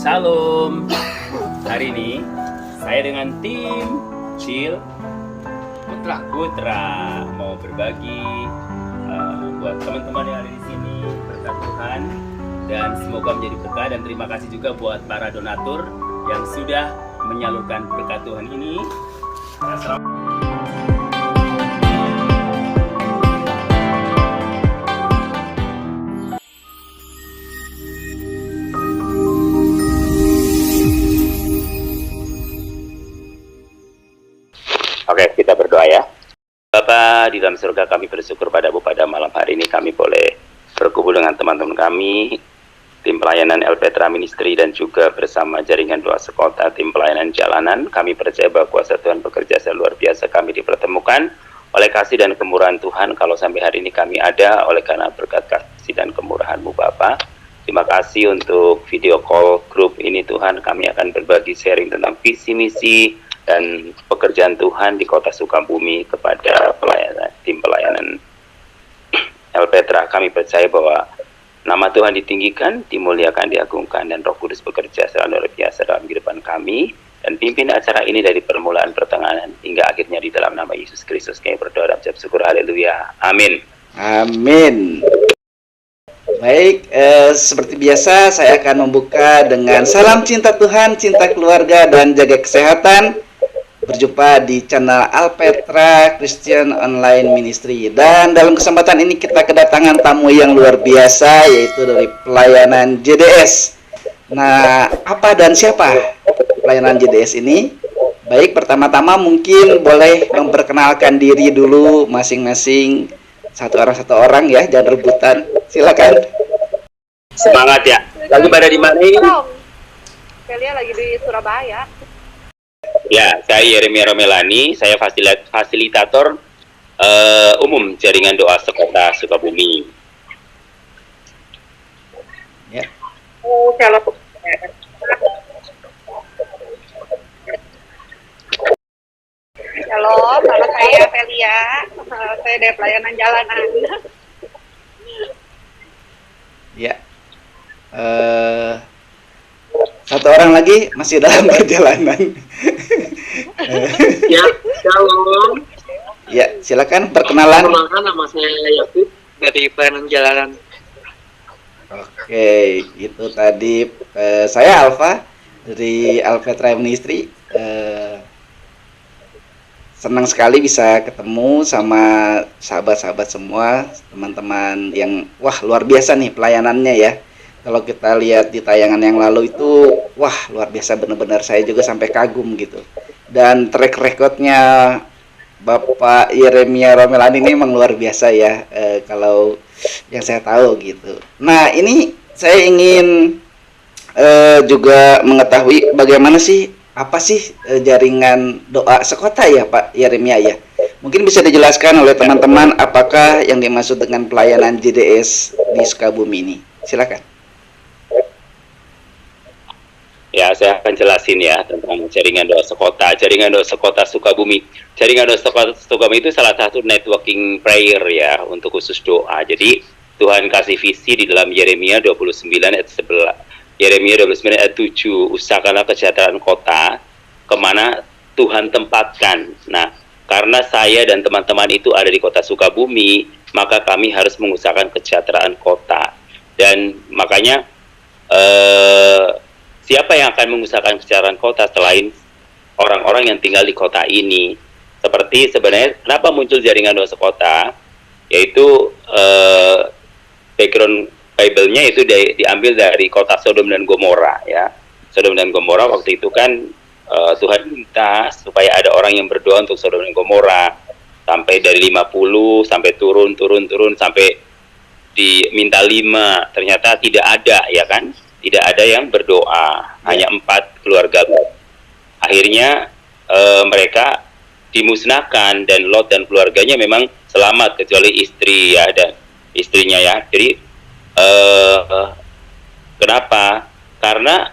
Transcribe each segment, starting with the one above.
Salam. Hari ini saya dengan tim Chill Putra mau berbagi buat teman-teman yang ada di sini berkat Tuhan, dan semoga menjadi berkah. Dan terima kasih juga buat para donatur yang sudah menyalurkan berkat Tuhan ini. Oke, kita berdoa ya. Bapa di dalam surga, kami bersyukur padamu pada malam hari ini kami boleh berkumpul dengan teman-teman kami, tim pelayanan El Petra Ministry, dan juga bersama jaringan doa sekota, tim pelayanan jalanan. Kami percaya bahwa kuasa Tuhan bekerja seluar biasa. Kami dipertemukan oleh kasih dan kemurahan Tuhan. Kalau sampai hari ini kami ada oleh karena berkat kasih dan kemurahan-Mu Bapa. Terima kasih untuk video call grup ini Tuhan. Kami akan berbagi sharing tentang visi misi dan pekerjaan Tuhan di kota Sukabumi kepada tim pelayanan El Petra. Kami percaya bahwa nama Tuhan ditinggikan, dimuliakan, diagungkan, dan Roh Kudus bekerja secara luar biasa dalam kehidupan kami. Dan pimpin acara ini dari permulaan, pertengahan, hingga akhirnya di dalam nama Yesus Kristus kami berdoa dan ucap syukur. Haleluya. Amin. Amin. Baik, seperti biasa saya akan membuka dengan salam cinta Tuhan, cinta keluarga, dan jaga kesehatan. Berjumpa di channel El Petra Christian Online Ministry, dan dalam kesempatan ini kita kedatangan tamu yang luar biasa, yaitu dari pelayanan JDS. Nah, apa dan siapa pelayanan JDS ini? Baik, pertama-tama mungkin boleh memperkenalkan diri dulu masing-masing, satu orang ya, jangan rebutan. Silakan. Semangat ya. Lagi pada di mana ini? Celia lagi di Surabaya. Ya, saya Yeremia Romelani, saya fasilitator umum jaringan doa sekota Sukabumi. Ya. Oh, kalau Shalom, nama saya Celia. Saya dari pelayanan jalanan. Ya. Satu orang lagi masih dalam perjalanan. Ya, shalom. Ya, silakan perkenalan. Perkenalkan, nama saya Yakub dari pelayanan jalanan. Oke, itu tadi saya Alfa dari El Petra Ministry. Senang sekali bisa ketemu sama sahabat-sahabat semua, teman-teman yang wah luar biasa nih pelayanannya ya. Kalau kita lihat di tayangan yang lalu itu, wah luar biasa benar-benar, saya juga sampai kagum gitu. Dan track recordnya Bapak Yeremia Romelani ini memang luar biasa ya, kalau yang saya tahu gitu. Nah, ini saya ingin juga mengetahui bagaimana sih, apa sih jaringan doa sekota ya Pak Yeremia ya. Mungkin bisa dijelaskan oleh teman-teman apakah yang dimaksud dengan pelayanan JDS di Sukabumi ini. Silakan. Ya, saya akan jelasin ya tentang jaringan doa sekota. Jaringan doa sekota Sukabumi. Jaringan doa sekota Sukabumi itu salah satu networking prayer ya untuk khusus doa. Jadi Tuhan kasih visi di dalam Yeremia 29 ayat 11. Yeremia 29 ayat 7, usahakanlah kesejahteraan kota kemana Tuhan tempatkan. Nah, karena saya dan teman-teman itu ada di kota Sukabumi, maka kami harus mengusahakan kesejahteraan kota. Dan makanya siapa yang akan mengusahakan kesejahteraan kota selain orang-orang yang tinggal di kota ini? Seperti sebenarnya kenapa muncul jaringan doa sekota, yaitu background Bible-nya itu diambil dari kota Sodom dan Gomora ya. Sodom dan Gomora waktu itu kan Tuhan minta supaya ada orang yang berdoa untuk Sodom dan Gomora, sampai dari 50 sampai turun sampai diminta 5, ternyata tidak ada ya kan. Tidak ada yang berdoa, hanya 4 keluarga. Akhirnya mereka dimusnahkan, dan Lot dan keluarganya memang selamat kecuali istri ya, istrinya ya. Jadi kenapa? Karena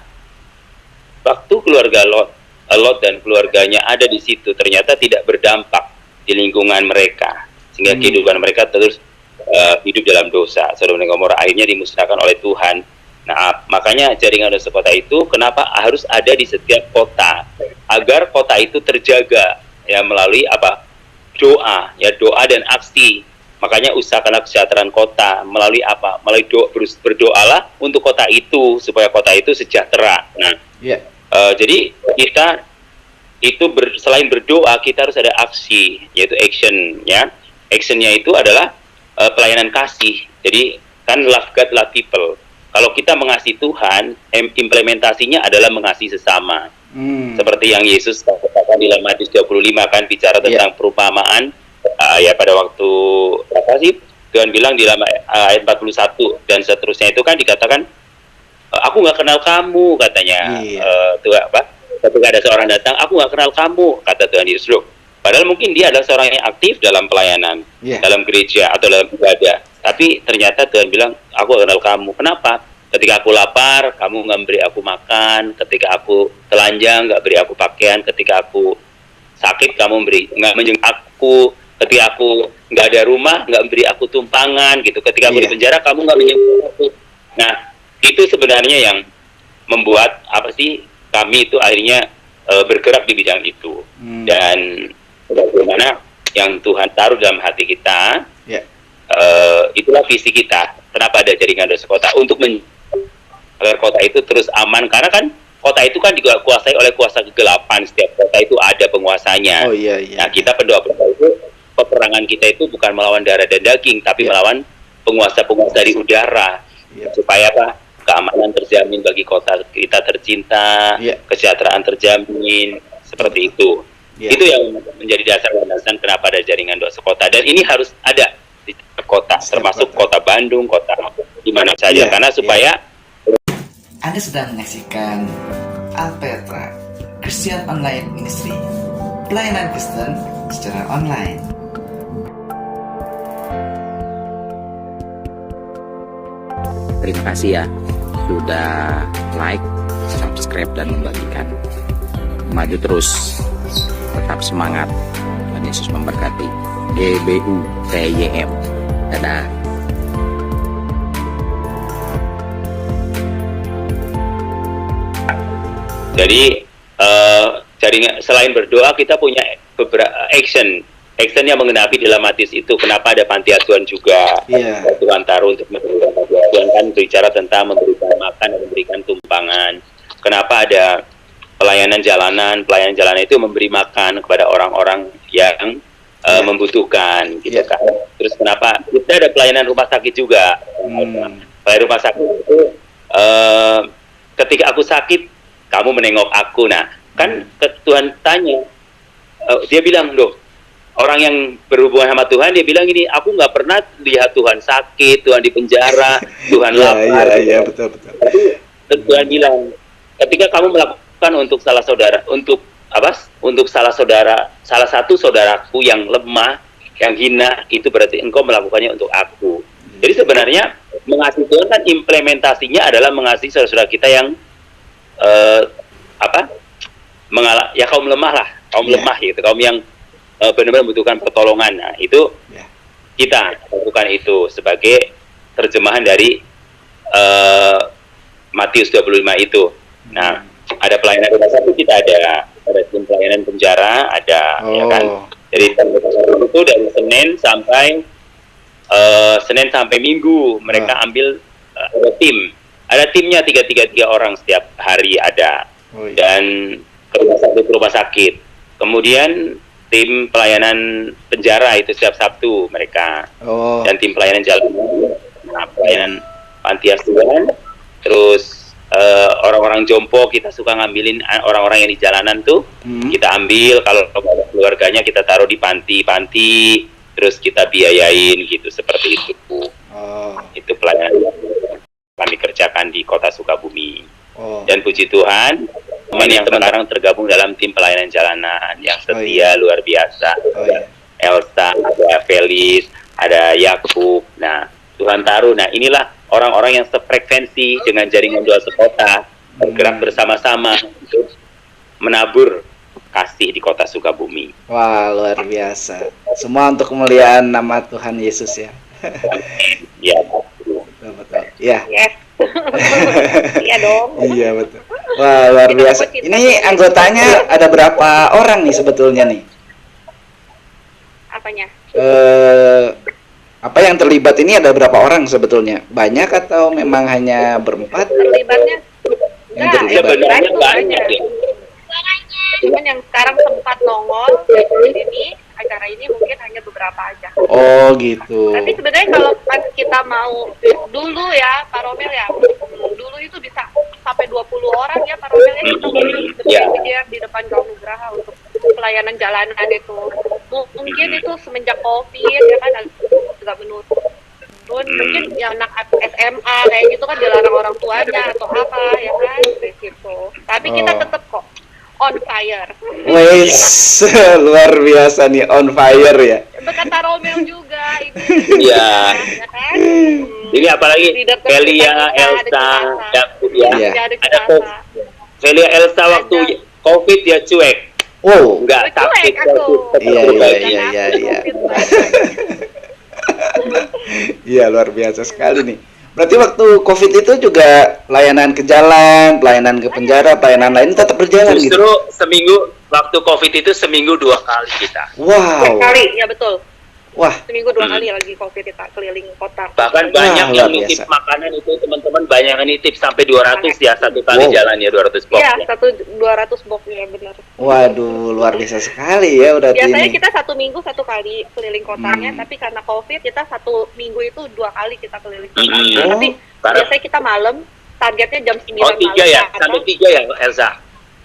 waktu keluarga Lot dan keluarganya ada di situ ternyata tidak berdampak di lingkungan mereka, sehingga kehidupan mereka terus hidup dalam dosa. Sodom dan Gomora akhirnya dimusnahkan oleh Tuhan. Nah, makanya jaringan dosa kota itu kenapa harus ada di setiap kota, agar kota itu terjaga ya melalui apa? Doa, ya doa dan aksi. Makanya usahakanlah kesejahteraan kota melalui apa? Melalui berdoalah untuk kota itu supaya kota itu sejahtera. Nah, jadi kita itu selain berdoa kita harus ada aksi, yaitu action ya. Actionnya itu adalah pelayanan kasih. Jadi kan love God, love people. Kalau kita mengasihi Tuhan, implementasinya adalah mengasihi sesama. Seperti yang Yesus katakan di dalam Matius 25 kan bicara tentang perumpamaan ya pada waktu apa sih? Tuhan bilang di dalam ayat 41 dan seterusnya itu kan dikatakan aku nggak kenal kamu katanya. Tuh apa? Ketika ada seorang datang, aku nggak kenal kamu kata Tuhan Yesus. Loh, padahal mungkin dia adalah seorang yang aktif dalam pelayanan, dalam gereja atau dalam ibadah. Tapi ternyata Tuhan bilang, aku kenal kamu. Kenapa? Ketika aku lapar, kamu nggak beri aku makan. Ketika aku telanjang, nggak beri aku pakaian. Ketika aku sakit, kamu nggak menjenguk aku. Ketika aku nggak ada rumah, nggak beri aku tumpangan. Gitu. Ketika aku di penjara, kamu nggak menjenguk aku. Nah, itu sebenarnya yang membuat apa sih kami itu akhirnya bergerak di bidang itu. Dan bagaimana yang Tuhan taruh dalam hati kita, itulah visi kita. Kenapa ada jaringan dosa kota? Untuk agar kota itu terus aman. Karena kan kota itu kan juga kuasai oleh kuasa kegelapan. Setiap kota itu ada penguasanya. Nah, kita pendoa-pendoa itu, peperangan kita itu bukan melawan darah dan daging, tapi melawan penguasa-penguasa di udara. Supaya apa? Keamanan terjamin bagi kota kita tercinta, kesejahteraan terjamin, seperti itu. Itu yang menjadi dasar landasan kenapa ada jaringan doa sekota. Dan ini harus ada di setiap kota, termasuk kota Bandung, kota di mana saja, karena supaya Anda sedang menyaksikan Alpetra Christian Online Ministry, pelayanan Kristen secara online. Terima kasih ya sudah like, subscribe dan membagikan. Maju terus, tetap semangat. Tuhan Yesus memberkati. GBU TYM. Dadah. jadi jaringan selain berdoa kita punya beberapa action yang mengenapi dalam Matius itu. Kenapa ada panti asuhan juga? Tuhan taruh untuk memberikan panti asuhan kan bicara tentang memberikan makan dan memberikan tumpangan. Kenapa ada pelayanan jalanan itu memberi makan kepada orang-orang yang membutuhkan, gitu kan? Terus kenapa kita ada pelayanan rumah sakit juga? Pelayanan rumah sakit itu ketika aku sakit, kamu menengok aku. Nah, kan Tuhan tanya, dia bilang, loh, orang yang berhubungan sama Tuhan, dia bilang ini, aku nggak pernah lihat Tuhan sakit, Tuhan di penjara, Tuhan lapar. Betul. Tapi Tuhan bilang, ketika kamu melakukan untuk salah satu saudaraku yang lemah, yang hina, itu berarti engkau melakukannya untuk aku. Jadi sebenarnya mengasihi Tuhan kan implementasinya adalah mengasihi saudara-saudara kita yang kaum lemah lah, kaum lemah gitu, kaum yang benar-benar membutuhkan pertolongan. Nah, itu kita lakukan itu sebagai terjemahan dari Matius 25 itu. Nah, ada pelayanan rumah sakit, kita ada tim pelayanan penjara, ada ya kan. Jadi itu dari Senin sampai Minggu mereka ambil ada timnya 3 orang setiap hari ada. Dan ke rumah sakit. Kemudian tim pelayanan penjara itu setiap Sabtu mereka. Dan tim pelayanan jalanan, pelayanan panti asuhan. Terus orang-orang jompo kita suka ngambilin orang-orang yang di jalanan tuh. Kita ambil, kalau keluarganya kita taruh di panti-panti, terus kita biayain gitu, seperti itu. Itu pelayanan yang kami kerjakan di Kota Sukabumi. Dan puji Tuhan, teman yang sekarang tergabung dalam tim pelayanan jalanan yang setia luar biasa. Elsa, ada Felis, ada Yakub. Nah, Tuhan taruh. Nah, inilah orang-orang yang sefrekuensi dengan jaringan doa sekota, bergerak bersama-sama untuk menabur kasih di kota Sukabumi. Wah, luar biasa. Semua untuk kemuliaan nama Tuhan Yesus ya. Ya, Betul, betul. Ya. Yes. Iya dong. Iya, betul. Wah, luar biasa. Ini anggotanya ada berapa orang nih sebetulnya nih? Apanya? Apa yang terlibat ini ada berapa orang sebetulnya? Banyak atau memang hanya berempat? Terlibatnya Yang enggak, terlibat. sebenarnya banyak ya. Cuman yang sekarang sempat nongol di sini acara ini mungkin hanya beberapa aja. Oh, gitu. Tapi sebenarnya kalau pas kita mau dulu ya Pak Romel ya, dulu itu bisa sampai 20 orang ya Pak Romel ya, kita Ya. berdiri di depan Gaung Nugraha untuk pelayanan jalanan itu. Mungkin itu semenjak COVID ya kan agak menurun. Mungkin yang anak SMA kayak gitu kan dilarang orang tuanya atau apa ya kan kayak gitu. Tapi kita Oh. tetap kok on fire. Wes, luar biasa nih, on fire ya. Berkata Romel juga ini. Iya. Ya kan? Ini apalagi Leader Velia, kita, Elsa, ada Yakub ya. Iya. Ada Ada Cipasa. Velia, Elsa waktu COVID ya cuek, Oh, nggak Cuek sakit. aku. Iya, iya, iya, iya. Iya, luar biasa sekali nih. Berarti waktu COVID itu juga pelayanan ke jalan, pelayanan ke penjara, pelayanan lain tetap berjalan gitu. Justru seminggu waktu COVID itu seminggu 2 kali kita. Wow. Kali, ya betul. Wah, Seminggu 2 kali lagi COVID kita keliling kota. Bahkan Wah, banyak luar yang nitip biasa. makanan itu teman-teman, banyak yang nitip sampai 200 ya satu kali Wow. jalan ya 200 box. Iya, Ya. 200 box ya benar. waduh, luar biasa sekali ya berarti Biasanya ini. kita 1 minggu 1 kali keliling kotanya, Hmm. tapi karena COVID kita 1 minggu itu 2 kali kita keliling kota. Hmm. Tapi Karena- biasanya kita malam, targetnya jam 9 Oh malam. 3 ya, ke atas. sampai 3 ya Elsa.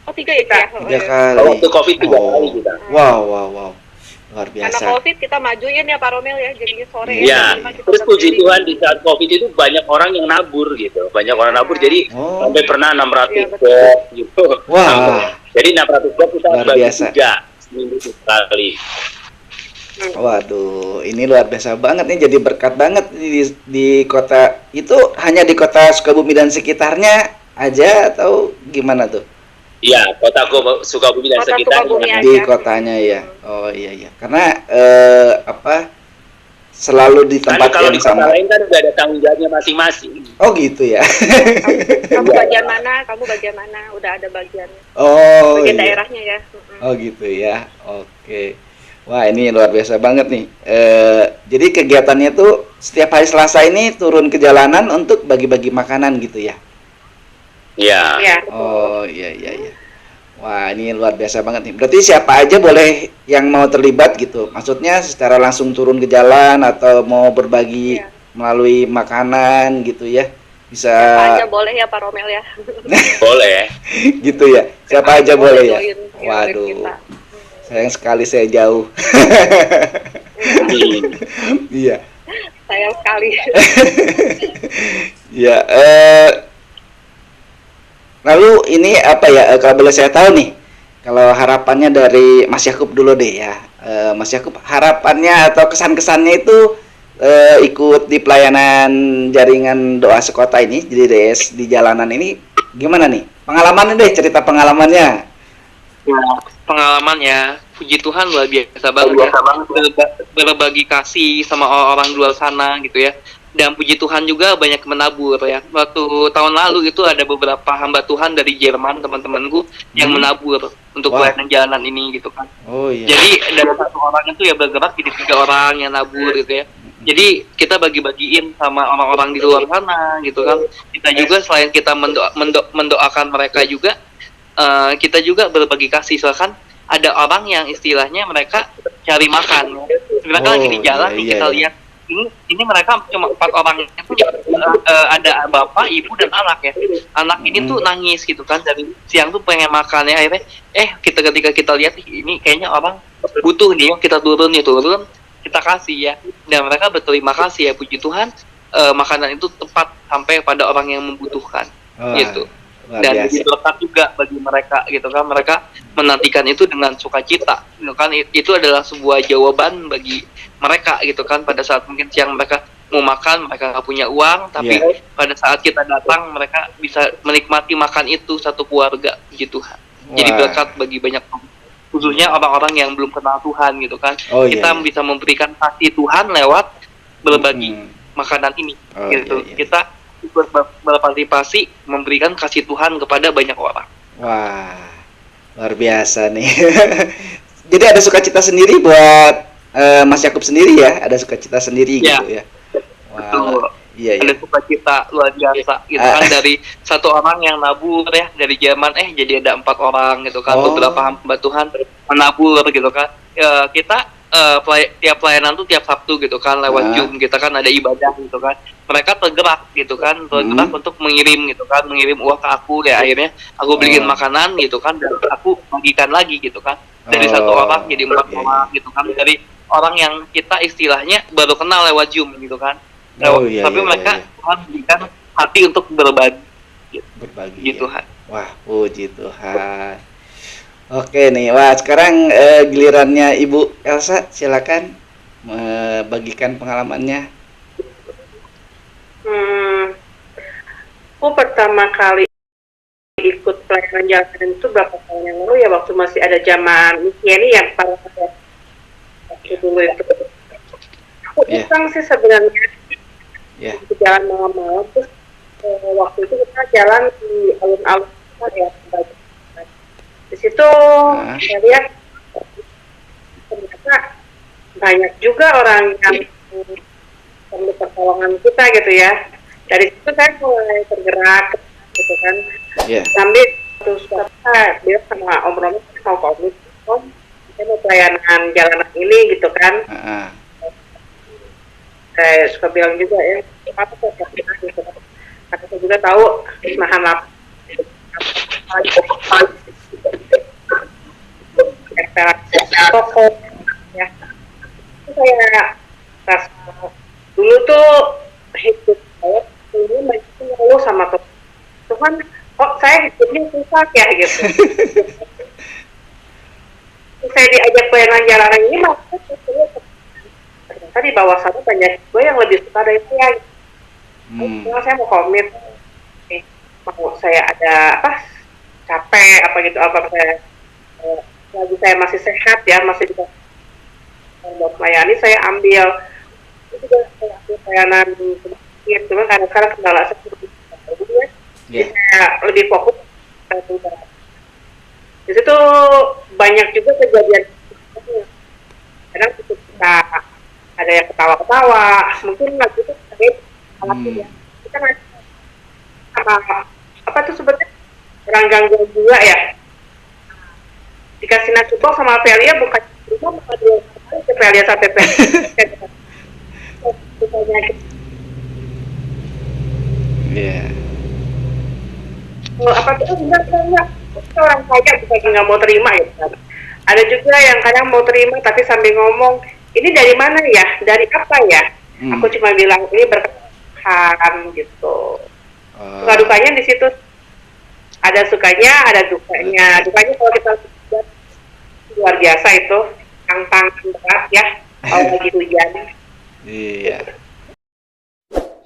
Oh 3 ya? Kak? Tiga kali. Kalau waktu COVID 3 Oh. kali kita. Wow, wow, wow. Luar Karena biasa. COVID kita majuin ya Pak Romel ya, jadinya sore Iya, ya. Kita terus udah puji keliling. Tuhan di saat COVID itu banyak orang yang nabur gitu. Banyak orang nabur, jadi Oh. sampai pernah 600 Iya, betul. box gitu. Wah. Jadi 600 box kita Luar bagi biasa. 3 seminggu sekali. Waduh, ini luar biasa banget nih, jadi berkat banget di kota itu. Hanya di kota Sukabumi dan sekitarnya aja atau gimana tuh? Iya, kota Sukabumi dan Kota sekitar. Sukabumi aja. Di kotanya ya. Oh iya, iya. Karena selalu di Kan tempat kalau yang di kota sama. lain kan udah ada tanggung jawabnya masing-masing. Oh gitu ya. Kamu bagian mana? Kamu bagian mana? Udah ada bagiannya. Oh Bagian iya. daerahnya ya. Oh gitu ya. Oke. Wah, ini luar biasa banget nih. Jadi kegiatannya tuh setiap hari Selasa ini turun ke jalanan untuk bagi-bagi makanan gitu ya. Iya. Iya. Oh iya, iya, iya. Wah, ini luar biasa banget nih. Berarti siapa aja boleh yang mau terlibat gitu. Maksudnya secara langsung turun ke jalan atau mau berbagi Iya. melalui makanan gitu ya. Bisa Siapa aja boleh ya Pak Romel ya. Boleh. gitu ya. Siapa aja boleh ya. join Waduh. kita. Sayang sekali saya jauh. Hmm. Iya. Sayang sekali. Ya, lalu ini apa ya, kalau boleh saya tahu nih, kalau harapannya dari Mas Yakub dulu deh ya. Mas Yakub, harapannya atau kesan-kesannya itu ikut di pelayanan jaringan doa sekota ini, jadi DS di jalanan ini gimana nih? Pengalamannya deh, cerita pengalamannya. Ya, pengalamannya, puji Tuhan luar biasa banget ya. Berbagi kasih sama orang-orang di luar sana gitu ya. Dan puji Tuhan juga banyak menabur ya. Waktu tahun lalu itu ada beberapa hamba Tuhan dari Jerman, teman-temanku, yang menabur untuk Wah. pelayanan jalanan ini gitu kan. Oh iya. Jadi dari 1 orang itu ya bergerak jadi 3 orang yang nabur gitu ya. Jadi kita bagi-bagiin sama orang-orang di luar sana gitu kan. Kita juga selain kita mendoakan mereka juga, kita juga berbagi kasih. Soalnya kan ada orang yang istilahnya mereka cari makan. Mereka Oh, lagi di jalan iya, nih, iya, kita iya. lihat ini mereka cuma 4 orang itu ada bapak, ibu dan anak ya. Anak ini tuh nangis gitu kan, dari siang tuh pengen makan ya, akhirnya ketika kita lihat ini kayaknya orang butuh nih, kita turun kita kasih ya. Dan mereka berterima kasih ya, puji Tuhan, makanan itu tepat sampai pada orang yang membutuhkan. Wah, Gitu. luar Dan biasa. itu lekat juga bagi mereka gitu kan, mereka menantikan itu dengan sukacita gitu kan. Itu adalah sebuah jawaban bagi mereka gitu kan, pada saat mungkin siang mereka mau makan, mereka nggak punya uang, tapi pada saat kita datang mereka bisa menikmati makan itu satu keluarga gitu. Jadi berkat bagi banyak orang, khususnya orang-orang yang belum kenal Tuhan gitu kan. Kita bisa memberikan kasih Tuhan lewat berbagi makanan ini gitu. Kita ikut berpartisipasi memberikan kasih Tuhan kepada banyak orang. Wah, luar biasa nih. Jadi ada sukacita sendiri buat Mas Yakub sendiri ya, ada sukacita sendiri gitu ya. Wow. Iya. Ada sukacita luar biasa gitu kan, dari satu orang yang nabur ya, dari zaman jadi ada 4 orang gitu kan, beberapa hamba Tuhan menabur gitu kan. Kita tiap pelayanan tuh tiap Sabtu gitu kan lewat Zoom, kita kan ada ibadah gitu kan. Mereka tergerak gitu kan, tergerak untuk mengirim gitu kan, mengirim uang ke aku ya, akhirnya aku beliin makanan gitu kan, dan aku bagikan lagi gitu kan. Dari satu orang jadi 4 orang gitu kan, dari orang yang kita istilahnya baru kenal lewat Zoom gitu kan. Tapi mereka Tuhan berikan hati untuk berbagi gitu. Wah, puji Tuhan. Oke nih, wah sekarang gilirannya Ibu Elsa, silakan bagikan pengalamannya. Aku pertama kali ikut pelayanan jalanan itu berapa tahun yang lalu ya, waktu masih ada zaman ini yang pada waktu dulu itu. Aku iseng sih sebenarnya. Jalan malam-malam, terus waktu itu kita jalan di alun-alun ya, di situ saya lihat ternyata banyak juga orang yang perlu pertolongan kita gitu ya. Dari situ saya mulai tergerak gitu kan, sambil terus dia sama Om Romi mau komit, saya mau pelayanan jalanan ini gitu kan. Saya suka bilang juga ya, apa tuh gitu. Karena saya juga tahu nahan lapar ya. Itu saya rasa dulu tuh hidup saya ini masih ngeluh sama Tuhan, kok saya hidupnya susah ya gitu. Saya diajak pelayanan jalanan ini maksudnya ternyata di bawah sana banyak gue yang lebih suka dari saya. Saya mau komit, mau saya ada capek gitu, lagi saya masih sehat ya, masih bisa buat melayani, saya ambil itu juga saya ambil pelayanan sedikit, cuma karena sekarang kendala seperti itu saya lebih fokus di situ. Banyak juga kejadian kadang kita ada yang ketawa-ketawa, mungkin lagi itu ya. Kita apa tuh sebetulnya orang gangguan juga ya, dikasih nasi box sama Velia, bukan cuma maka dia ke Velia sampai apa tuh enggak orang kaya bukan nggak mau terima gitu kan. Ada juga yang kadang mau terima tapi sambil ngomong, ini dari mana ya, dari apa ya. Aku cuma bilang ini berkesan gitu. Suka dukanya di situ, ada sukanya ada dukanya. Dukanya kalau kita lihat luar biasa itu, tantangan berat ya kalau lagi hujan.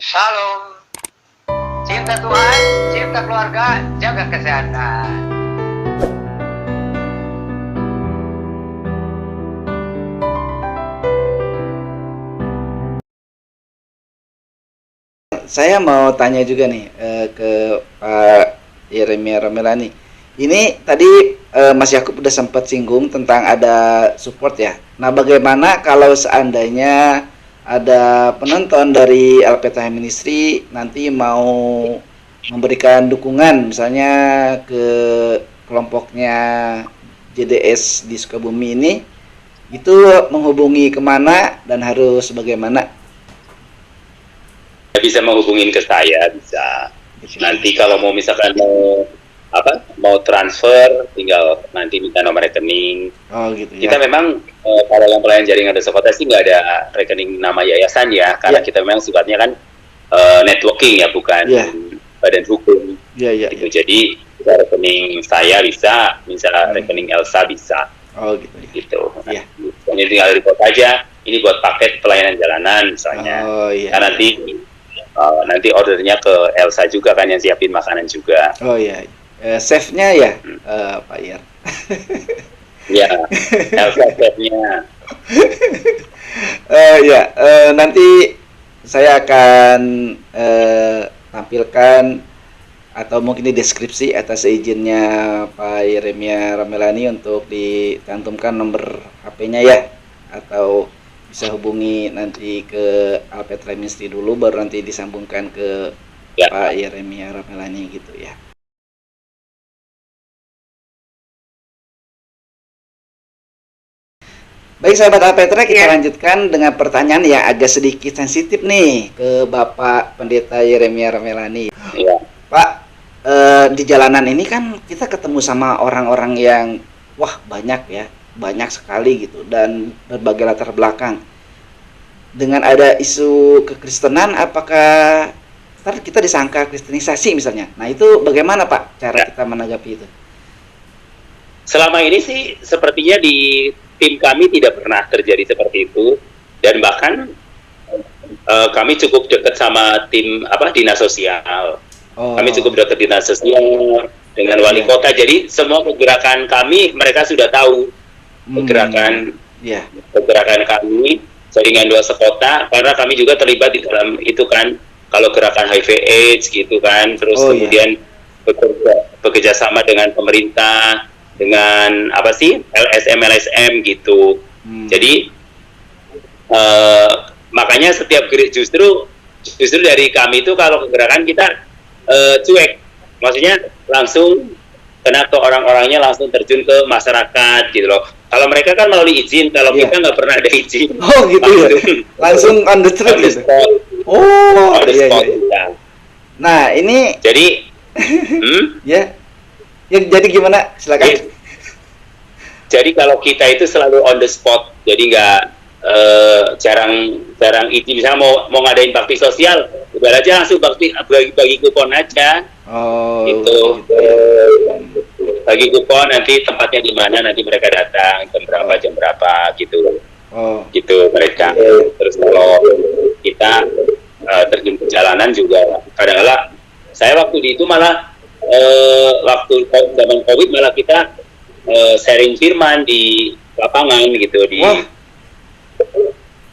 Shalom, cinta Tuhan, cinta keluarga, jaga kesehatan. Saya mau tanya juga nih ke Pak Yeremia Romelani. Ini tadi Mas Yakub udah sempat singgung tentang ada support ya. Nah, bagaimana kalau seandainya ada penonton dari LPTH Ministry nanti mau memberikan dukungan misalnya ke kelompoknya JDS di Sukabumi ini, itu menghubungi kemana dan harus bagaimana? Bisa menghubungin ke saya, bisa. Nanti kalau mau misalkan mau transfer, tinggal nanti minta nomor rekening. Gitu ya. Kita memang kalau yang pelayan jaringan desa kota sih nggak ada rekening nama yayasan ya, karena kita memang sifatnya kan networking ya, bukan badan hukum. Gitu. Jadi rekening saya bisa, misalnya rekening Elsa bisa. Gitu. Gitu. Ini tinggal report aja. ini buat paket pelayanan jalanan misalnya. Oh iya. Nah, nanti ordernya ke Elsa juga kan yang siapin makanan juga. Oh iya. Chefnya ya, Pak Ir. Ya, Elsa chefnya. Ya, nanti saya akan tampilkan atau mungkin di deskripsi atas izinnya Pak Yeremia Ramelani untuk dicantumkan nomor HP-nya ya, atau bisa hubungi nanti ke Alpetra Ministry dulu baru nanti disambungkan ke Ya. Pak Yeremia Ramelani gitu ya. Baik sahabat Alpetra, kita lanjutkan dengan pertanyaan yang agak sedikit sensitif nih ke Bapak Pendeta Yeremia Ramelani. Ya. Pak, di jalanan ini kan kita ketemu sama orang-orang yang wah banyak sekali gitu, dan berbagai latar belakang. Dengan ada isu kekristenan, apakah ntar kita disangka kristenisasi misalnya? Nah itu bagaimana Pak cara kita menanggapi itu? Selama ini sih sepertinya di tim kami tidak pernah terjadi seperti itu, dan bahkan kami cukup dekat sama tim dinas sosial. Oh. Kami cukup dekat dinas sosial dengan wali kota. Jadi semua pergerakan kami mereka sudah tahu pergerakan kami jaringan doa sekota, karena kami juga terlibat di dalam itu kan, kalau gerakan HIV/AIDS gitu kan, terus kemudian bekerja sama dengan pemerintah, dengan LSM gitu. Jadi makanya setiap justru dari kami itu kalau gerakan kita cuek, maksudnya langsung kena ke orang-orangnya, langsung terjun ke masyarakat gitu loh. Kalau mereka kan melalui izin, kalau kita nggak pernah ada izin. Oh gitu ya, langsung on the street gitu. Oh iya. Nah ini jadi jadi gimana, silakan. Jadi kalau kita itu selalu on the spot, jadi nggak jarang izin. Misalnya mau ngadain bakti sosial, udah aja langsung bagi kupon aja. Oh gitu. Bagi kupon, nanti tempatnya di mana, nanti mereka datang jam berapa gitu. Gitu mereka. Terus kalau kita terjun ke jalanan juga kadang-kadang saya waktu itu malah waktu zaman Covid malah kita sharing firman di lapangan gitu, di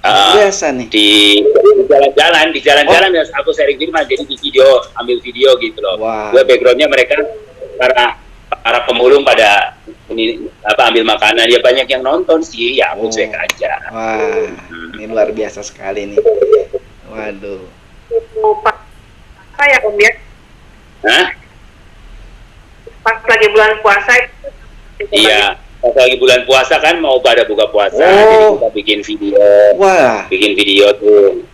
biasa nih di jalan-jalan aku sharing firman, jadi ambil video gitu loh. Gue backgroundnya mereka para pemulung pada ini ambil makanan, ya banyak yang nonton sih, ya aku cek aja. Wah, ini luar biasa sekali nih. Waduh. Apa ya Om ya? Hah? Pas lagi bulan puasa itu. Iya, pas lagi bulan puasa kan mau pada buka puasa, jadi kita bikin video. Wah. Bikin video tuh.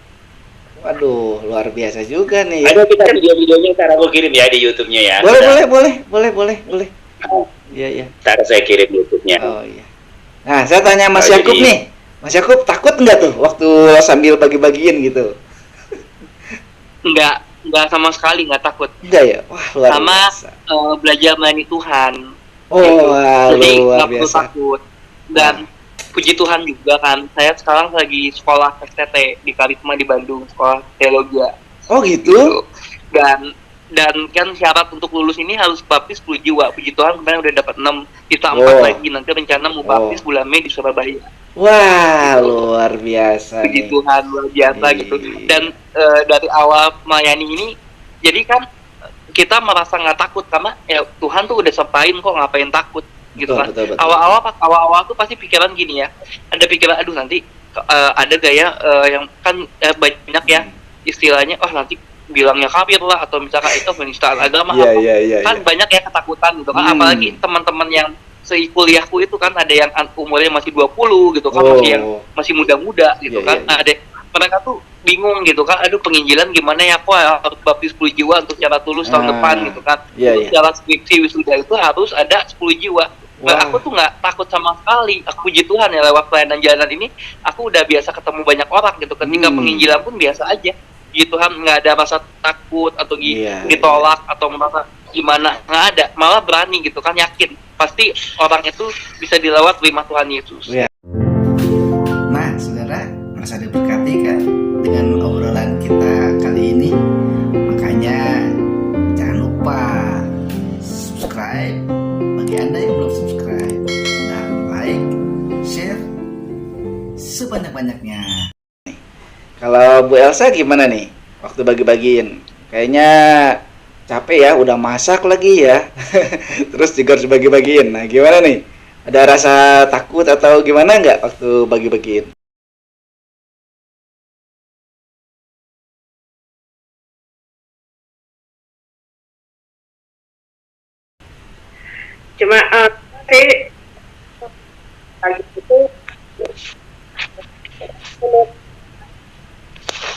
Waduh, luar biasa juga nih. Ada kita video-videonya, ntar aku kirim ya di YouTube-nya ya. Boleh. Iya. Ntar saya kirim YouTube-nya. Oh iya. Nah, saya tanya Mas Yakub nih. Mas Yakub takut nggak tuh waktu sambil bagi-bagiin gitu? Enggak sama sekali, nggak takut. Enggak ya? Wah, luar biasa. Belajar melayani Tuhan. Jadi nggak perlu takut. Dan puji Tuhan juga kan, saya sekarang lagi sekolah STT di Karisma di Bandung, sekolah teologi. Oh gitu? Dan kan syarat untuk lulus ini harus baptis 10 jiwa. Puji Tuhan kemarin udah dapat 6, kita 4 lagi, nanti rencana mau baptis bulan Mei di Surabaya. Wah, luar biasa. Puji Tuhan, luar biasa gitu. Dan dari awal melayani ini, jadi kan kita merasa nggak takut karena ya Tuhan tuh udah sepain kok, ngapain takut gitu kan. Betul. Awal-awal tuh pasti pikiran gini ya, ada pikiran aduh nanti ada gaya yang kan banyak ya istilahnya, nanti bilangnya kafir lah, atau misalkan itu penistaan agama kan banyak ya ketakutan gitu kan. Apalagi teman-teman yang sekuliahku itu kan ada yang umurnya masih 20 gitu kan, masih muda-muda gitu kan. Ada mereka tuh bingung gitu kan, aduh penginjilan gimana ya, kok harus baptis 10 jiwa untuk syarat lulus tahun depan gitu kan. Syarat skripsi wisuda itu harus ada 10 jiwa. Nah, aku tuh nggak takut sama sekali. Aku puji Tuhan ya, lewat pelayanan jalan ini aku udah biasa ketemu banyak orang gitu. Ketika penginjilan pun biasa aja. Puji Tuhan, nggak ada rasa takut atau ditolak atau merasa gimana, nggak ada. Malah berani gitu kan, yakin pasti orang itu bisa dilawat terima Tuhan Yesus. Nah, saudara, terberkati kan dengan obrolan kita kali ini. Makanya jangan lupa subscribe bagi Anda yang belum subscribe, dan like, share sebanyak-banyaknya. Kalau Bu Elsa gimana nih waktu bagi-bagiin? Kayaknya capek ya, udah masak lagi ya. Terus juga harus bagi-bagiin. Nah, gimana nih? Ada rasa takut atau gimana nggak waktu bagi-bagiin? Cuma saya lagi itu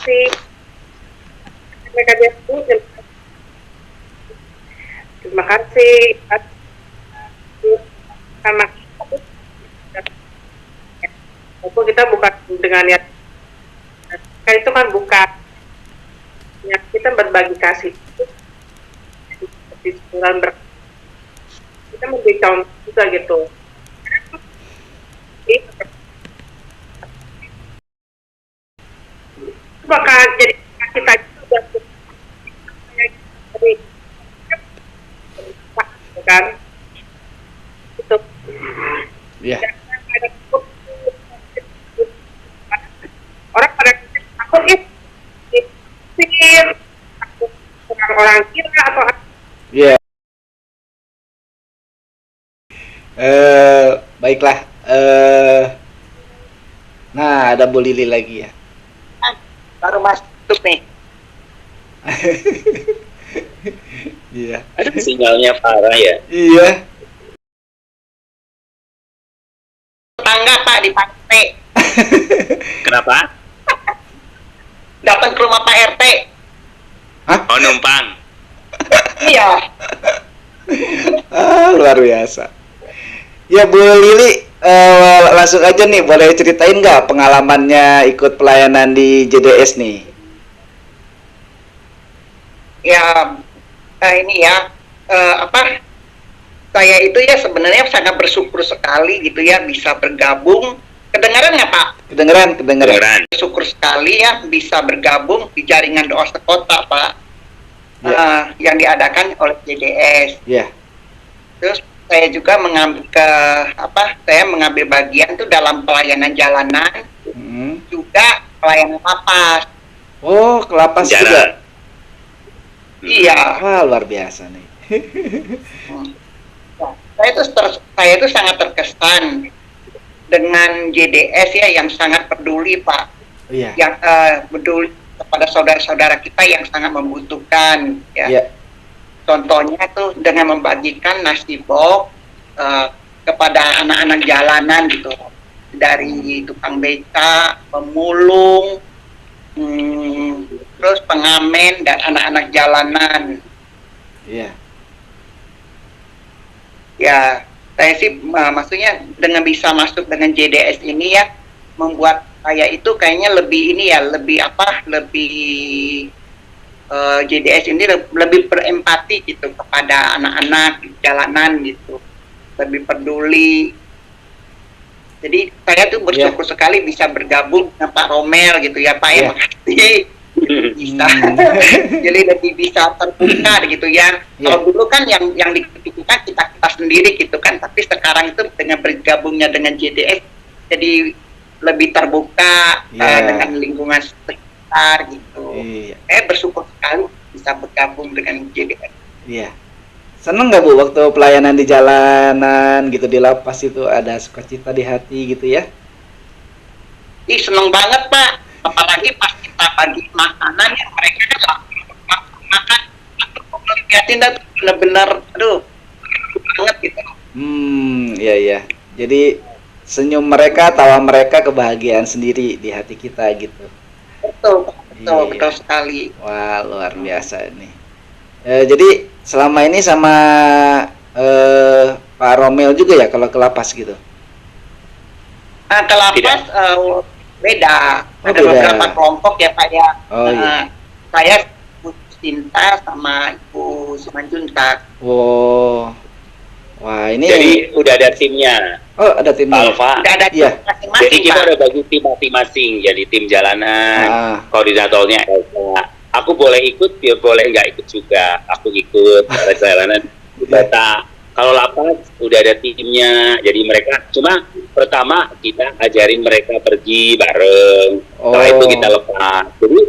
si mereka dia tuh terima kasih sama walaupun kita bukan dengan niat kan, itu kan bukan niat kita berbagi kasih seperti sebulan kita memberi contoh juga gitu. Itu bakal jadi kita juga kan itu Iya. orang pada takut takut orang kira atau Iya. Baiklah. Nah, ada Bu Lili lagi ya. Baru masuk nih. Iya. Ada sinyalnya parah ya. Iya. Tetangga Pak di pantai. Kenapa? Datang ke rumah Pak RT. Oh, numpang. Iya. Luar biasa. Ya Bu Lili, langsung aja nih, boleh ceritain nggak pengalamannya ikut pelayanan di JDS nih? Ya, ini ya, apa? Saya itu ya sebenarnya sangat bersyukur sekali gitu ya bisa bergabung. Kedengaran nggak Pak? Kedengeran. Beneran. Bersyukur sekali ya bisa bergabung di jaringan doa sekota Pak, Ya. yang diadakan oleh JDS. Ya. Terus saya juga saya mengambil bagian tuh dalam pelayanan jalanan, juga pelayanan lapas. Oh, kelapas juga. Jalan. Iya. Wah, luar biasa nih. Saya itu sangat terkesan dengan JDS ya yang sangat peduli Pak, Iya. yang peduli kepada saudara-saudara kita yang sangat membutuhkan ya. Iya. Contohnya tuh dengan membagikan nasi box kepada anak-anak jalanan gitu, dari tukang beca, pemulung, terus pengamen dan anak-anak jalanan. Iya. Ya, saya sih maksudnya dengan bisa masuk dengan JDS ini ya membuat saya itu kayaknya lebih ini ya, JDS ini lebih berempati gitu kepada anak-anak di jalanan gitu, lebih peduli. Jadi saya tuh bersyukur sekali bisa bergabung dengan Pak Romel gitu ya Pak ya, makasih bisa. Jadi lebih bisa terbuka gitu ya. Kalau dulu kan yang dipikirkan kita sendiri gitu kan, tapi sekarang itu dengan bergabungnya dengan JDS jadi lebih terbuka dengan lingkungan sekitar gitu. Saya bersyukur sekali bisa bergabung dengan JDS. Iya. Seneng nggak Bu waktu pelayanan di jalanan gitu, di lapas itu ada sukacita di hati gitu ya? Ih, seneng banget Pak. Apalagi pas kita bagi makanan yang mereka kan makan, liatin dah bener-bener, aduh, banget gitu. Iya. Jadi senyum mereka, tawa mereka, kebahagiaan sendiri di hati kita gitu. Betul sekali. Wah, luar biasa nih. Jadi selama ini sama Pak Romel juga ya kalau ke lapas gitu? Ke lapas beda. Ada beda. beberapa kelompok ya Pak ya. Iya. Saya Bu Sinta sama Ibu Simanjuntak. Oh Wah, ini Jadi udah ada timnya, oh ada timnya. Alfa. Udah ada Iya. masing-masing, Jadi kita Pak. udah bagi tim masing-masing. Jadi tim jalanan, Ah. koordinatornya Elsa. Aku boleh ikut, dia boleh nggak ikut juga. Aku ikut jalanan. Data. Kalau lapas udah ada timnya. Jadi mereka cuma pertama kita ajarin mereka pergi bareng. Setelah Oh. itu kita lepas. Jadi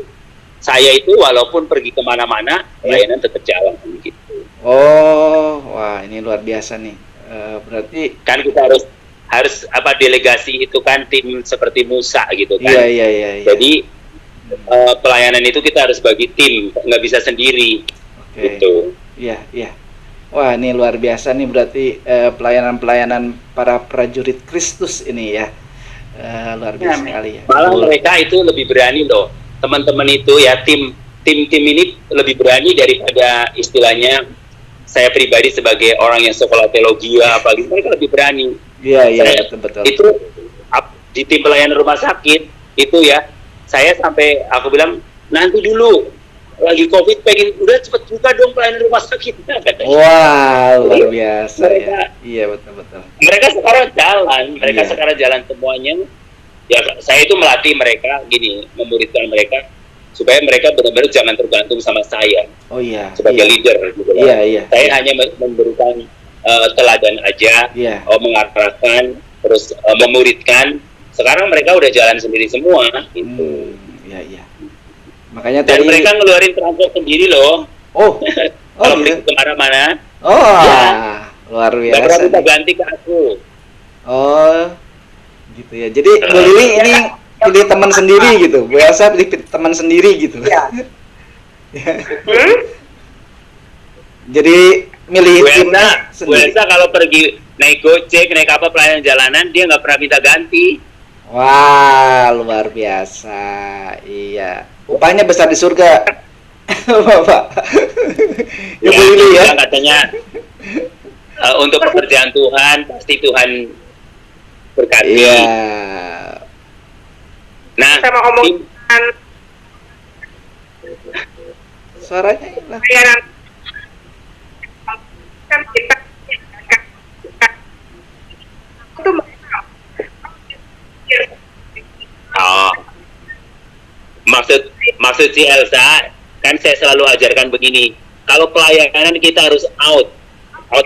saya itu walaupun pergi kemana-mana, pelayanan tetap jalan gitu. Oh, wah ini luar biasa nih. Berarti Kan kita harus apa delegasi itu kan tim seperti Musa gitu kan. iya iya iya. Iya. Jadi pelayanan itu kita harus bagi tim, nggak bisa sendiri Oke. gitu. Iya iya. Wah ini luar biasa nih berarti pelayanan para prajurit Kristus ini ya. Luar biasa Amin. sekali ya. Malah mereka itu lebih berani loh, teman-teman itu ya tim ini lebih berani daripada istilahnya saya pribadi sebagai orang yang sekolah teologi apa gitu, mereka lebih berani. Iya iya Saya- betul betul. Itu di tim pelayanan rumah sakit itu ya, saya sampai aku bilang nanti dulu lagi COVID pengen udah cepet buka dong pelayanan rumah sakit katanya. Wah luar biasa ya. Mereka- Iya betul betul. Mereka sekarang jalan, Iya. sekarang jalan semuanya. Ya saya itu melatih mereka gini, memuridkan mereka supaya mereka benar-benar jangan tergantung sama saya Oh iya. sebagai Iya leader gitu loh. iya. Iya. Saya hanya memberikan teladan aja, Iya. mengarahkan, terus memuridkan. Sekarang mereka udah jalan sendiri semua gitu. Iya iya. Makanya Dan tadi. mereka ngeluarin transport sendiri loh. Oh. Oh Kalau iya. pergi kemana-mana, Oh Iya. luar nggak pernah biasa. minta nih. ganti ke aku. Oh gitu ya. Jadi Bu Lili ini pilih teman sendiri gitu. Bu Elsa pilih teman sendiri gitu. Iya. Jadi milih Bu timnya sendiri. Elsa kalau pergi naik Gojek, naik apa pelayanan jalanan, dia nggak pernah minta ganti. Wah, luar biasa. Iya. Upahnya besar di surga. Bapak. Ya Bu Lili ya. dia katanya untuk pekerjaan Tuhan pasti Tuhan berkati. Iya. Nah, Saya mau tim- omongan Suaranya hilang. pelayanan kan kita itu oh, maksud si Elsa kan saya selalu ajarkan begini. Kalau pelayanan kita harus out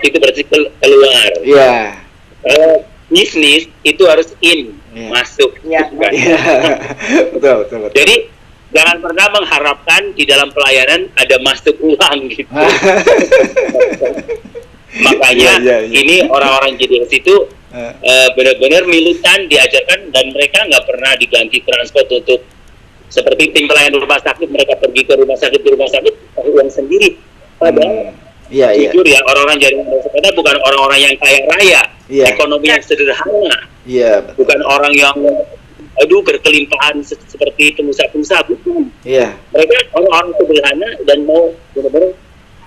itu berarti keluar. Iya. Kalau bisnis itu harus in, Iya. masuk. Iya. Bukan? Iya. Betul betul betul. Jadi jangan pernah mengharapkan di dalam pelayanan ada masuk uang gitu. Makanya Iya, iya, iya. ini orang-orang JDS itu Eh, benar-benar militan diajarkan dan mereka nggak pernah diganti transport untuk seperti tim pelayanan rumah sakit, mereka pergi ke rumah sakit pakai uang sendiri. Padahal Iya iya. jujur ya orang-orang jaringan sepeda bukan orang-orang yang kaya raya, Iya. ekonomi yang sederhana, Iya betul. bukan orang yang berkelimpahan seperti pengusaha-pengusaha, bukan. Iya. Mereka orang-orang sederhana dan mau benar-benar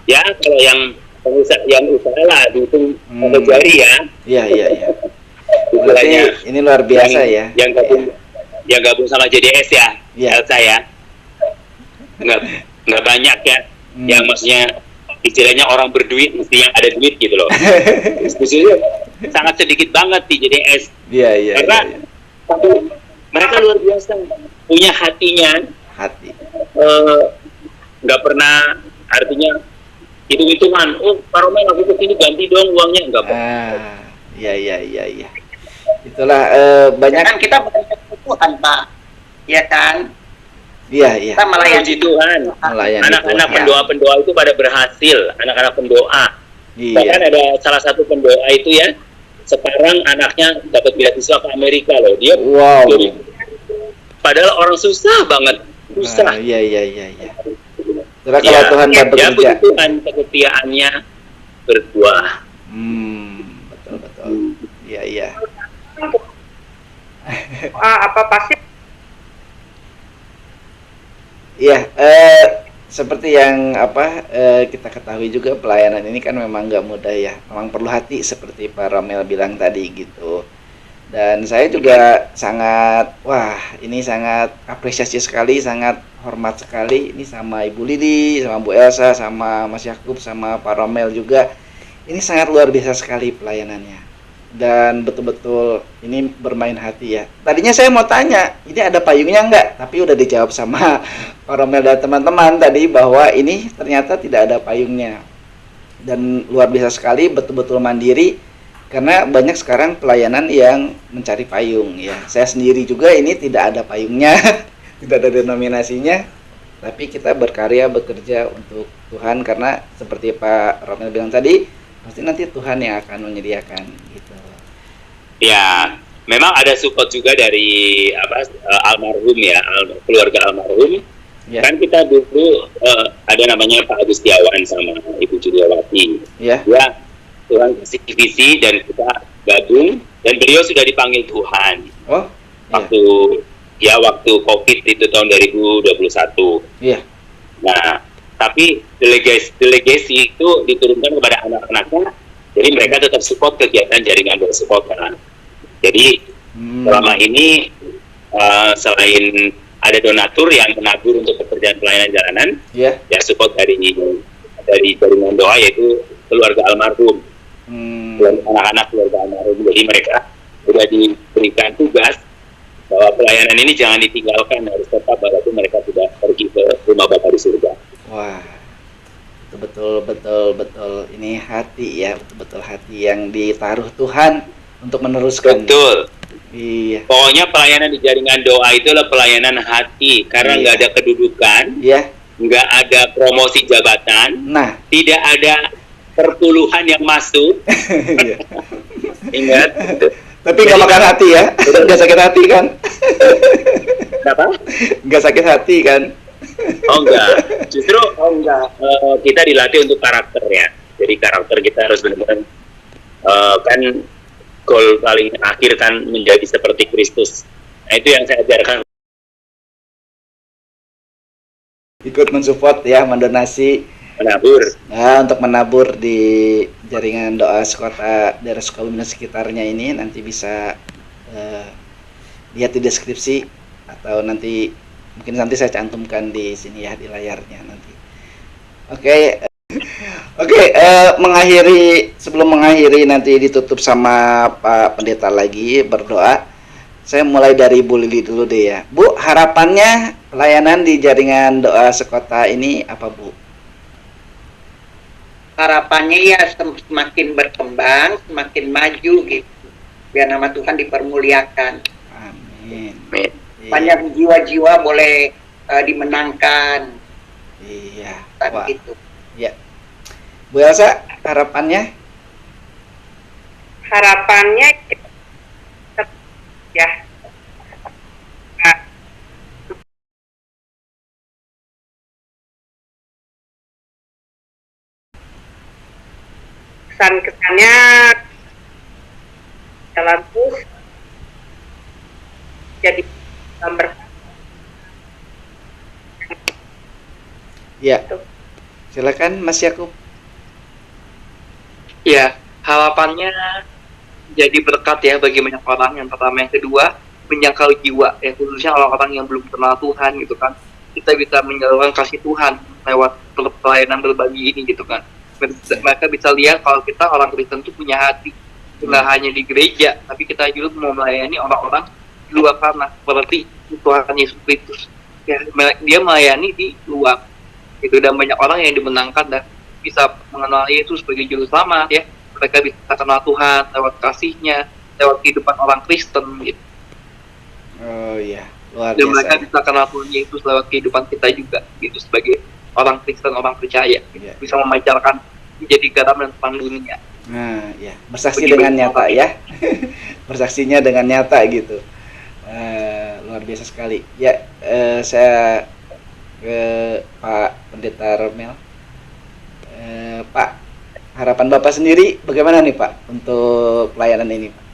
ya kalau yang pengusaha yang usaha lah dihitung pakai jari ya. Iya iya iya. Istilahnya Berarti ini luar biasa ya. yang gabung sama JDS ya, Iya. Elsa ya. Nggak banyak ya, yang maksudnya istilahnya orang berduit mesti yang ada duit gitu loh. Khususnya sangat sedikit banget di JDS Iya iya. karena Iya, iya. mereka luar biasa punya hatinya, Hati. nggak pernah artinya hitung-hitungan. Oh, Pak Romel aku kesini ganti dong uangnya nggak pernah. Iya iya iya iya. Itulah banyak. Kan kita bukan kebutuhan, Pak. Iya kan? Iya iya. Kita melayani Puji Tuhan. Melayani Anak-anak Tuhan. pendoa-pendoa itu pada berhasil, anak-anak pendoa. Bahkan Iya. ada salah satu pendoa itu ya, sekarang anaknya dapat beasiswa ke Amerika loh. Dia Wow. padahal orang susah banget, susah. Iya iya iya iya. Itulah kalau Ya, Tuhan ya bekerja. puji Tuhan kesetiaannya berbuah. Betul betul. Iya iya. apa pasti Iya, seperti yang kita ketahui juga pelayanan ini kan memang nggak mudah ya, memang perlu hati seperti Pak Romel bilang tadi gitu. Dan saya juga ini sangat apresiasi sekali, sangat hormat sekali ini sama Ibu Lili, sama Bu Elsa, sama Mas Yakub, sama Pak Romel juga ini sangat luar biasa sekali pelayanannya. Dan betul-betul ini bermain hati ya. Tadinya saya mau tanya, ini ada payungnya enggak? Tapi udah dijawab sama Pak Romel dan teman-teman tadi bahwa ini ternyata tidak ada payungnya. Dan luar biasa sekali, betul-betul mandiri. Karena banyak sekarang pelayanan yang mencari payung ya. Saya sendiri juga ini tidak ada payungnya, tidak ada denominasinya. Tapi kita berkarya, bekerja untuk Tuhan karena seperti Pak Romel bilang tadi, pasti nanti Tuhan yang akan menyediakan gitu. Ya, memang ada support juga dari almarhum ya, keluarga almarhum. Ya. Kan kita dulu ada namanya Pak Agustiawan sama Ibu Juliawati. Ya. Ya, Tuhan kasih visi dan kita gabung dan beliau sudah dipanggil Tuhan. Oh. Waktu COVID itu tahun 2021. Iya. Nah, tapi delegasi itu diturunkan kepada anak-anaknya. Jadi mereka tetap support kegiatan jaringan doa sekolah. Jadi selama ini selain ada donatur yang menabur untuk pekerjaan pelayanan jalanan, ya support dari jaringan doa yaitu keluarga almarhum, anak-anak keluarga almarhum. Jadi mereka sudah diberikan tugas bahwa pelayanan ini jangan ditinggalkan, harus tetap walaupun mereka sudah pergi ke rumah Bapa di surga. Wah, betul. Ini hati ya, betul hati yang ditaruh Tuhan untuk meneruskan. Betul. Iya. Pokoknya pelayanan di jaringan doa itu adalah pelayanan hati, karena nggak ada kedudukan, nggak ada promosi jabatan, tidak ada perpuluhan yang masuk. Ingat. Tapi nggak makan hati ya, nggak sakit hati kan? Apa? Nggak sakit hati kan? Oh enggak, justru kita dilatih untuk karakter ya. Jadi karakter kita harus benar-benar kan goal paling akhir kan menjadi seperti Kristus. Nah itu yang saya ajarkan. Ikut mensupport ya, mendonasi, menabur. Nah, untuk menabur di jaringan doa sekota daerah Sukabumi dan sekitarnya ini nanti bisa lihat di deskripsi atau nanti mungkin nanti saya cantumkan di sini ya di layarnya nanti. Oke, sebelum mengakhiri nanti ditutup sama Pak Pendeta lagi berdoa. Saya mulai dari Bu Lili dulu deh ya. Bu, harapannya pelayanan di jaringan doa sekota ini apa, Bu? Harapannya ya semakin berkembang, semakin maju gitu. Biar nama Tuhan dipermuliakan. Amin. Banyak jiwa-jiwa boleh dimenangkan. Iya. Gitu. Ya. Bu Elsa, harapannya? Harapannya ya. Kesan-kesannya jalan terus jadi berkah. Ya. Silakan Mas Yakub. Ya, harapannya jadi berkat ya bagi banyak orang. Yang pertama, yang kedua menjangkau jiwa ya, khususnya orang-orang yang belum kenal Tuhan gitu kan. Kita bisa menyalurkan kasih Tuhan lewat pelayanan berbagi ini gitu kan. Mereka bisa lihat kalau kita orang Kristen itu punya hati, tidak hanya di gereja, tapi kita juga mau melayani orang-orang di luar sana seperti Tuhan Yesus Kristus. Ya, dia melayani di luar. Itu dan banyak orang yang dimenangkan dan bisa mengenal Yesus sebagai juru selamat ya. Mereka bisa kenal Tuhan lewat kasihnya, lewat kehidupan orang Kristen gitu. Oh iya, luar biasa. Dan mereka bisa kenal Tuhan Yesus lewat kehidupan kita juga gitu sebagai orang Kristen, orang percaya. Bisa memancarkan menjadi garam dan terang dunia. Nah, ya, bersaksi dengan nyata ya. Bersaksinya dengan nyata gitu. Luar biasa sekali. Ya, saya ke Pak Pendeta Romel. Pak, harapan Bapak sendiri bagaimana nih Pak untuk pelayanan ini, Pak?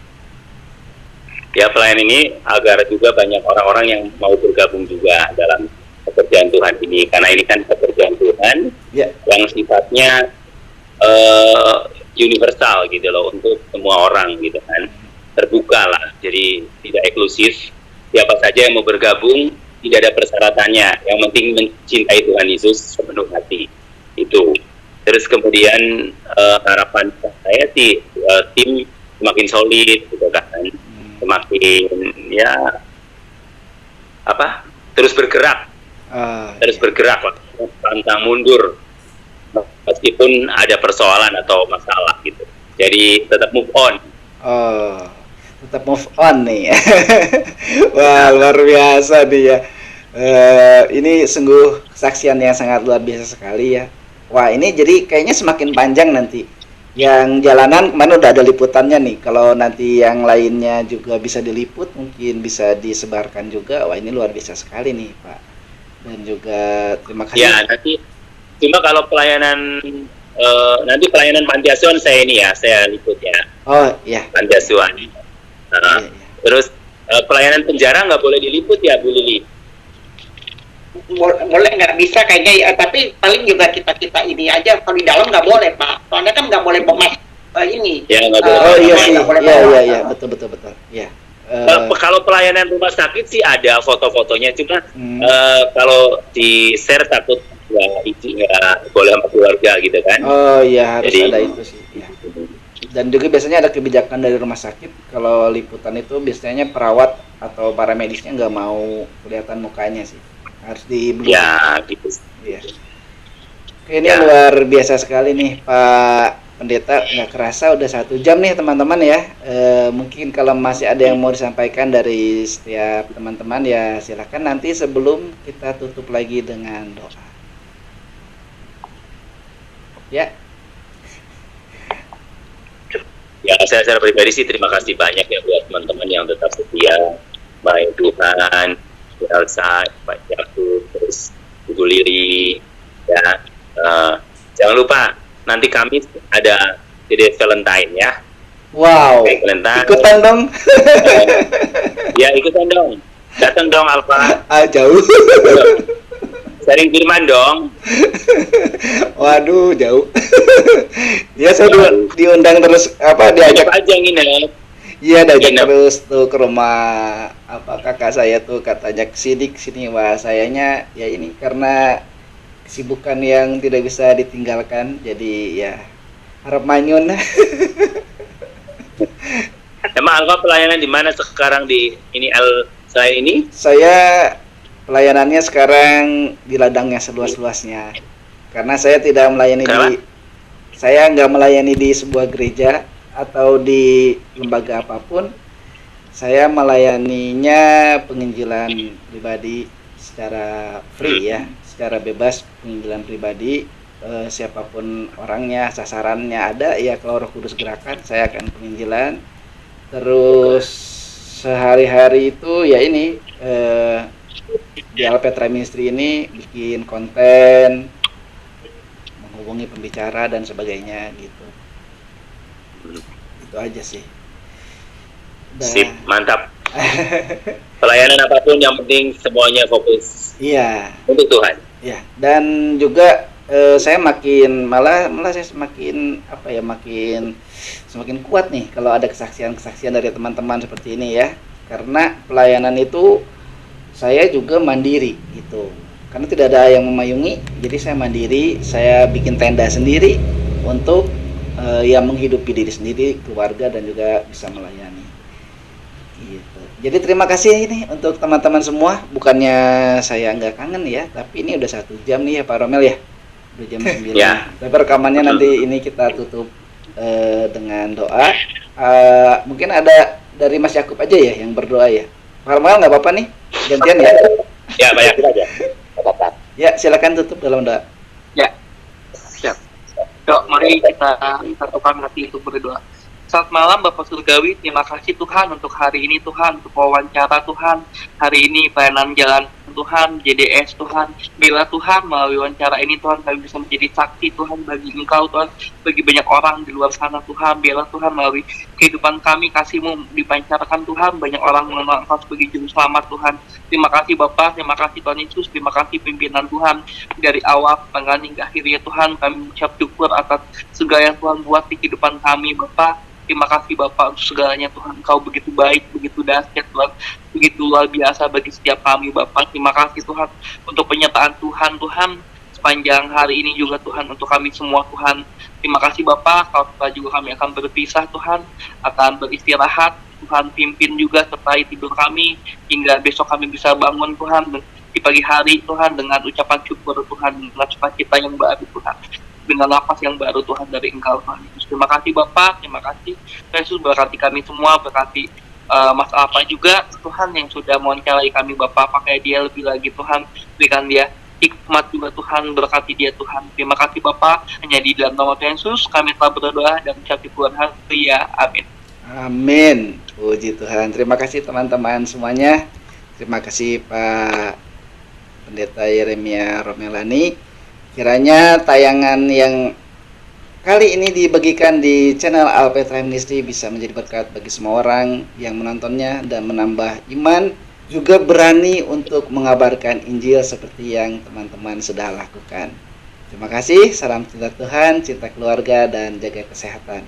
Ya, pelayanan ini agar juga banyak orang-orang yang mau bergabung juga dalam pekerjaan Tuhan ini, karena ini kan pekerjaan Tuhan yang sifatnya universal gitu loh, untuk semua orang gitu kan, terbuka lah, jadi tidak eksklusif. Siapa saja yang mau bergabung, tidak ada persyaratannya, yang penting mencintai Tuhan Yesus sepenuh hati itu. Terus kemudian harapan saya sih tim semakin solid gitu kan, semakin ya apa terus bergerak, terus bergerak, pantang mundur meskipun ada persoalan atau masalah gitu. Jadi tetap move on. Oh, tetap move on nih. Wah, luar biasa nih ya. Ini sungguh kesaksian yang sangat luar biasa sekali ya. Wah, ini jadi kayaknya semakin panjang nanti. Yang jalanan kemarin udah ada liputannya nih. Kalau nanti yang lainnya juga bisa diliput, mungkin bisa disebarkan juga. Wah, ini luar biasa sekali nih, Pak. Dan juga terima kasih. Ya, nanti cuma kalau pelayanan nanti pelayanan panti asuhan saya liput ya. Oh, iya. Panti asuhan. Iya. Terus pelayanan penjara nggak boleh diliput ya, Bu Lili? Boleh, nggak bisa kayaknya ya, tapi paling juga kita ini aja, kalau di dalam nggak boleh Pak, soalnya kan nggak boleh bawa ini Ya nggak boleh. Oh iya sih, nggak boleh iya bawa. iya betul. Iya. Kalau pelayanan rumah sakit sih ada foto-fotonya, cuma Hmm. kalau di share takut nggak boleh sama keluarga gitu kan. Oh iya, harus Jadi- ada itu sih. Iya. Dan juga biasanya ada kebijakan dari rumah sakit kalau liputan itu biasanya perawat atau para medisnya nggak mau kelihatan mukanya sih, harus di blur. Ya gitu. Iya. Oke, ini Ya. luar biasa sekali nih Pak Pendeta, nggak kerasa udah 1 jam nih teman-teman ya. Mungkin kalau masih ada yang mau disampaikan dari setiap teman-teman ya silakan nanti sebelum kita tutup lagi dengan doa. Ya. Ya saya secara pribadi sih terima kasih banyak ya buat teman-teman yang tetap setia, baik Tuhan, Bu Elsa, Pak Jakub, terus Ibu Lili, ya. Jangan lupa nanti Kamis ada jadi Valentine ya. Wow. Kayak Valentine. Ikutan dong. Ya ikutan dong, datang dong Alfa, Jauh. sering kiriman dong. Waduh, jauh. Dia saya diundang terus diajak. Apa aja nginep. Iya, diajak Nginep. terus tuh ke rumah kakak saya tuh, katanya kesini. Wah, sayanya ya ini karena kesibukan yang tidak bisa ditinggalkan. Jadi ya harap manyun. Emang Alfa pelayanan di mana sekarang di ini selain ini? Saya pelayanannya sekarang di ladangnya seluas-luasnya. Karena saya tidak melayani saya nggak melayani di sebuah gereja atau di lembaga apapun. Saya melayaninya penginjilan pribadi secara free ya, secara bebas, penginjilan pribadi. Siapapun orangnya, sasarannya ada ya, kalau Roh Kudus gerakan saya akan penginjilan. Terus sehari-hari itu ya ini di Alpetra Ministry ini bikin konten, menghubungi pembicara dan sebagainya gitu. Itu aja sih. Sip, mantap. Pelayanan apapun yang penting semuanya fokus Iya. untuk Tuhan. Ya, dan juga saya malah saya semakin semakin kuat nih kalau ada kesaksian dari teman-teman seperti ini ya. Karena pelayanan itu saya juga mandiri gitu. Karena tidak ada yang memayungi, jadi saya mandiri, saya bikin tenda sendiri untuk menghidupi diri sendiri, keluarga, dan juga bisa melayani. Gitu. Jadi terima kasih ini untuk teman-teman semua. Bukannya saya nggak kangen ya, tapi ini udah 1 jam nih ya Pak Romel ya. Udah jam 9. Ya. Tapi rekamannya nanti ini kita tutup dengan doa. Mungkin ada dari Mas Yakub aja ya yang berdoa ya. Pak Romel nggak apa-apa nih, gantian ya. Ya, banyak aja. Apa-apa. Ya, silakan tutup dalam doa. Ya, siap. Yuk, mari kita satukan hati untuk berdoa. Selamat malam Bapak Surgawi, terima kasih Tuhan untuk hari ini Tuhan, untuk wawancara Tuhan. Hari ini pelayanan jalan Tuhan, JDS Tuhan. Bila Tuhan melalui wawancara ini Tuhan kami bisa menjadi saksi Tuhan bagi Engkau Tuhan, bagi banyak orang di luar sana Tuhan. Bila Tuhan melalui kehidupan kami, kasih-Mu dipancarkan Tuhan, banyak orang mengenal Engkau sebagai juru selamat Tuhan. Terima kasih Bapak, terima kasih Tuhan Yesus, terima kasih pimpinan Tuhan dari awal pertengahan hingga akhirnya Tuhan. Kami mengucap syukur atas segala yang Tuhan buat di kehidupan kami Bapak. Terima kasih Bapak untuk segalanya Tuhan. Engkau begitu baik, begitu dahsyat Tuhan, begitu luar biasa bagi setiap kami Bapak. Terima kasih Tuhan untuk penyertaan Tuhan sepanjang hari ini juga Tuhan untuk kami semua Tuhan. Terima kasih Bapak, kalau setelah juga kami akan berpisah Tuhan, akan beristirahat, Tuhan pimpin juga sertai tidur kami, hingga besok kami bisa bangun Tuhan, di pagi hari Tuhan, dengan ucapan syukur Tuhan, dengan sukacita yang baru Tuhan, dengan napas yang baru Tuhan dari Engkau Tuhan Yesus. Terima kasih Bapak, terima kasih Tuhan Yesus, berkati kami semua, berkati Mas Alfa juga Tuhan yang sudah mewawancarai kami Bapak, pakai dia lebih lagi Tuhan, berikan dia hikmat juga Tuhan, berkati dia Tuhan. Terima kasih Bapak, hanya di dalam nama Tuhan Yesus kami telah berdoa dan ucap Tuhan haleluya, amin. Amin. Puji Tuhan. Terima kasih teman-teman semuanya. Terima kasih Pak Pendeta Yeremia Romelani. Kiranya tayangan yang kali ini dibagikan di channel Alpetra Ministry bisa menjadi berkat bagi semua orang yang menontonnya dan menambah iman, juga berani untuk mengabarkan Injil seperti yang teman-teman sudah lakukan. Terima kasih, salam cinta Tuhan, cinta keluarga, dan jaga kesehatan.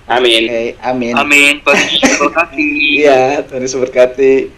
Amin. Oke, amin. Amin. Terima kasih. Iya, Tuhan Yesus berkati.